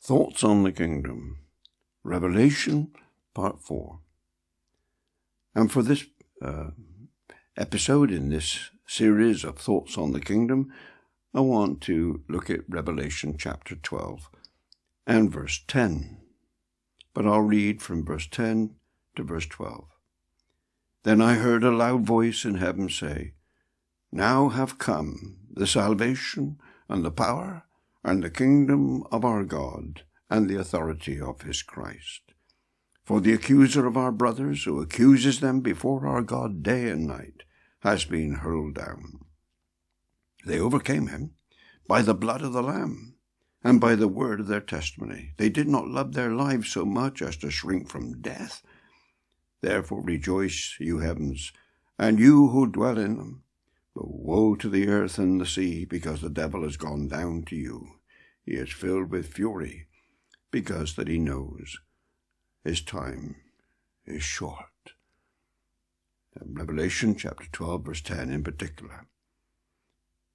Thoughts on the Kingdom, Revelation, Part 4. And for this episode in this series of Thoughts on the Kingdom, I want to look at Revelation chapter 12 and verse 10. But I'll read from verse 10 to verse 12. Then I heard a loud voice in heaven say, Now have come the salvation and the power and the kingdom of our God, and the authority of his Christ. For the accuser of our brothers, who accuses them before our God day and night, has been hurled down. They overcame him by the blood of the Lamb, and by the word of their testimony. They did not love their lives so much as to shrink from death. Therefore rejoice, you heavens, and you who dwell in them. But woe to the earth and the sea, because the devil has gone down to you. He is filled with fury, because that he knows his time is short. Revelation chapter 12, verse 10 in particular.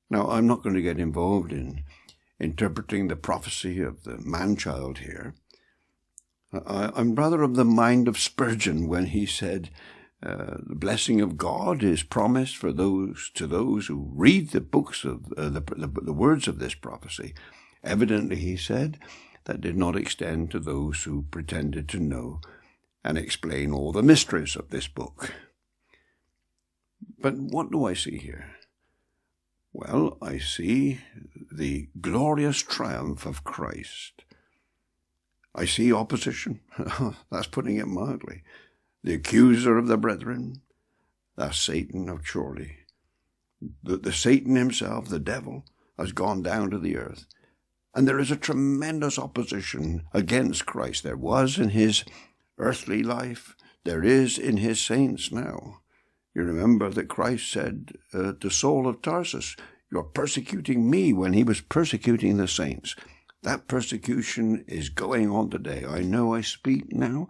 Now, I'm not going to get involved in interpreting the prophecy of the man-child here. I'm rather of the mind of Spurgeon when he said, the blessing of God is promised for those who read the books of the words of this prophecy. Evidently, he said, that did not extend to those who pretended to know and explain all the mysteries of this book. But what do I see here? Well, I see the glorious triumph of Christ. I see opposition. That's putting it mildly. The accuser of the brethren, that's Satan, surely. The Satan himself, the devil, has gone down to the earth. And there is a tremendous opposition against Christ. There was in his earthly life. There is in his saints now. You remember that Christ said to Saul of Tarsus, You're persecuting me, when he was persecuting the saints. That persecution is going on today. I know I speak now.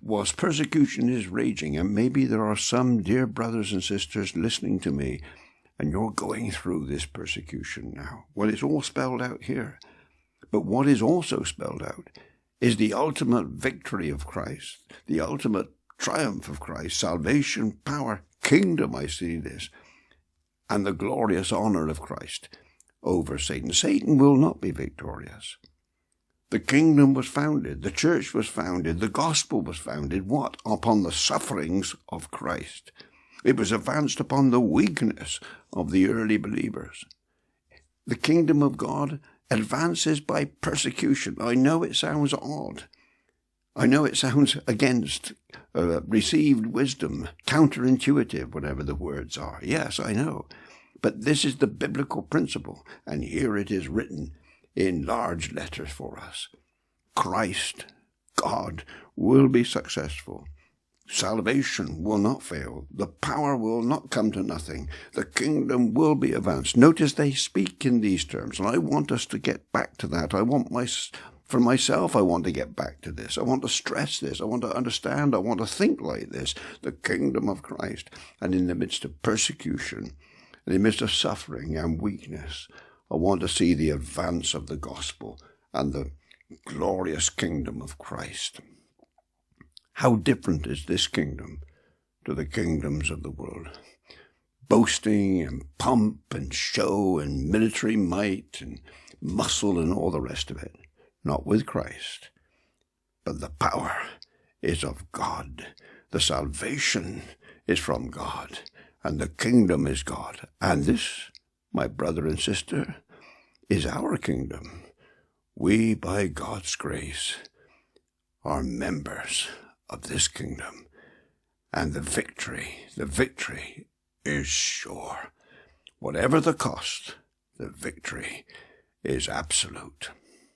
Whilst persecution is raging, and maybe there are some dear brothers and sisters listening to me, and you're going through this persecution now. Well, it's all spelled out here. But what is also spelled out is the ultimate victory of Christ, the ultimate triumph of Christ, salvation, power, kingdom, I see this, and the glorious honor of Christ over Satan. Satan will not be victorious. The kingdom was founded, the church was founded, the gospel was founded, what? Upon the sufferings of Christ. It was advanced upon the weakness of the early believers. The kingdom of God advances by persecution. I know it sounds odd. I know it sounds against received wisdom, counterintuitive, whatever the words are. Yes, I know. But this is the biblical principle, and here it is written in large letters for us. Christ, God, will be successful. Salvation will not fail. The power will not come to nothing. The kingdom will be advanced. Notice they speak in these terms, and I want us to get back to that. For myself, I want to get back to this. I want to stress this. I want to understand. I want to think like this. The kingdom of Christ. And in the midst of persecution, in the midst of suffering and weakness, I want to see the advance of the gospel and the glorious kingdom of Christ. How different is this kingdom to the kingdoms of the world? Boasting and pomp and show and military might and muscle and all the rest of it. Not with Christ. But the power is of God. The salvation is from God. And the kingdom is God. And this, my brother and sister, is our kingdom. We, by God's grace, are members of this kingdom. And the victory is sure. Whatever the cost, the victory is absolute.